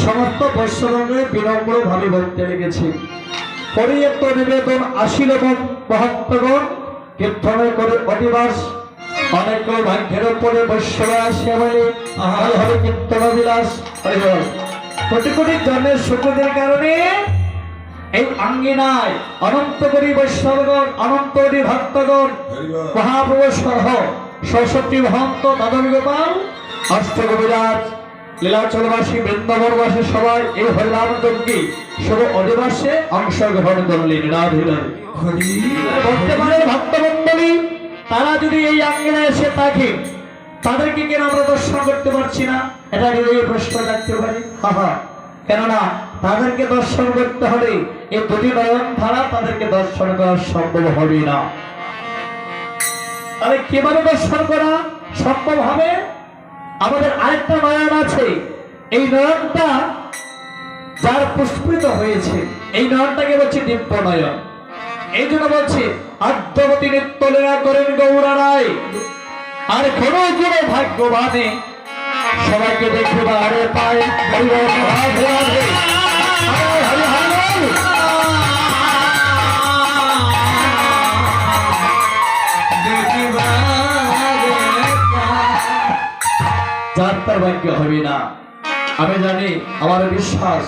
সমস্ত বৈষ্ণবকে বিনম্র ভাবে বলতে লেগেছে। পরে একটা নিবেদন আসিল এবং মহাত্মগণ কীর্তনে করে অধিবাস অনেক ভাগ্যের উপরে বৈষ্ণব আসে বলে হরে কীর্তন বিলাস। কোটি কোটি জনের সুখদের কারণে এই আঙ্গিনায় অনন্ত কোটি বৈষ্ণবগণ, অনন্ত কোটি ভক্তগণ, মহাপ্রভু সহ সরস্বতী মহন্ত, দাদবী গোপাল, অষ্টকবিরাজ, লীলাচলবাসী, বৃন্দাবনবাসী সবাই এই হরিনাম যজ্ঞে শুভ অধিবাসে অংশগ্রহণ করলেন। রাধে রাধে। বলতে পারে ভক্তমণ্ডলী, তারা যদি এই আঙ্গিনায় এসে থাকে তাদেরকে কেন আমরা দর্শন করতে পারছি না? এটা যদি প্রশ্ন রাখতে পারি। কেননা তাদেরকে দর্শন করতে হলে এই দুটি নয়ন ছাড়া তাদেরকে দর্শন করা সম্ভব হবে না। তাহলে কিভাবে দর্শন করা সম্ভব হবে? আমাদের আরেকটা নয়ন আছে, এই নয়নটা যার পুষ্পিত হয়েছে, এই নয়নটাকে বলছে দিব্য নয়ন। এই জন্য বলছে আদ্যবতী নৃত্য লীলা করেন গৌরা রায়, আর কোন ভাগ্যবানে সবাইকে দেখবারে পায়। যার তার ভাগ্য হবে না। আমি জানি, আমার বিশ্বাস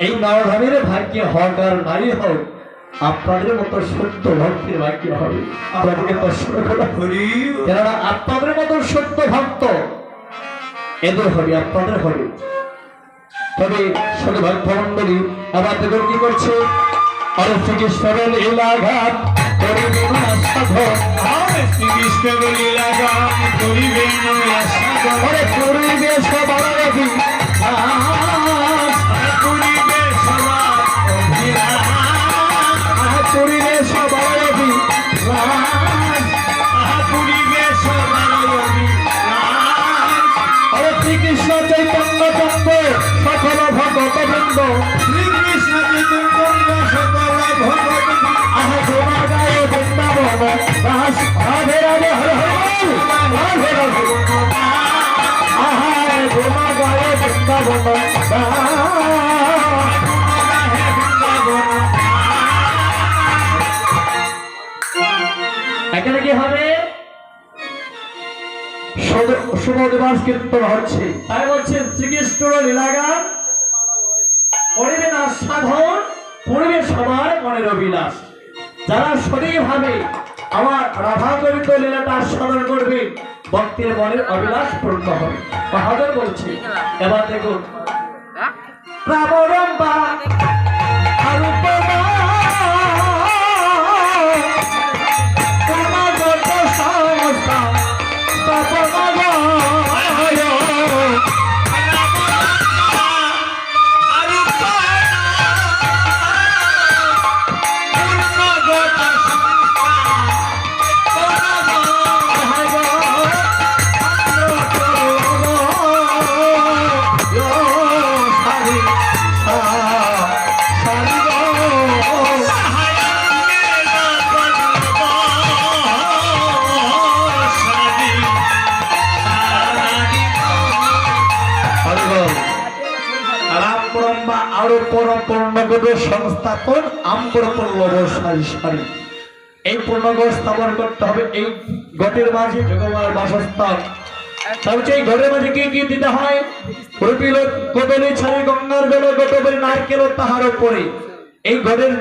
এই নরধামের ভাগ্য হোক আর নাই হোক, আপনাদের মতো সত্য ভক্তের ভাগ্য হবে। আপনাদেরকে দর্শন করা, কেননা আপনাদের মতো সত্য ভক্ত এদের হবে, আপনাদের হবে। তবে শুধু ভক্তমণ্ডলী আবার দেখুন কি করছে। আরে শ্রীকৃষ্ণের লীলাঘাত করিবে না সাধন, শ্রীকৃষ্ণের লীলাঘাত করিবে না সাধন, আরে করিবে সবার অভিলাষ, করিবে সবার অভিলাষ, করিবে সবার অভিলাষ, করিবে সবার অভিলাষ। আরে শ্রীকৃষ্ণ চৈতন্য চন্দ্র সকল ভগত বৃন্দ, শ্রীকৃষ্ণ চৈতন্য সকল ভগত আহা তোমার গায়ে বৃন্দাবন দাস। রাধে রাধে, হরে হরে বল, রাধে রাধে। আহা তোমার গায়ে বৃন্দাবন দাস। এখানে কি হবে? শুভ দিবস কীর্তন হচ্ছে, তাই বলছে শ্রীকৃষ্ণ লীলাগান করিবে না সাধন, পড়বে সবার মনের অভিলাষ। যারা সঠিকভাবে আমার রাধা গোবিন্দ লীলাটা আস্বাদন করবে, ভক্তের মনের অভিলাষ পূর্ণ হবে। বাহাদুর বলছে। এবার দেখুন, রামরম্বা সংস্থাপন আম্বরপল্লব সারি সারি, এই পূর্ণগড় স্থাপন করতে হবে। এই গটের মাঝে ভগবানের বাসস্থান। তাহলে এই ঘরের মাঝে কি কি দিতে হয়? রুপিল কদলি ছাড়ি গঙ্গার জল গটবের নারকেল তাহার উপরে। এই ঘরের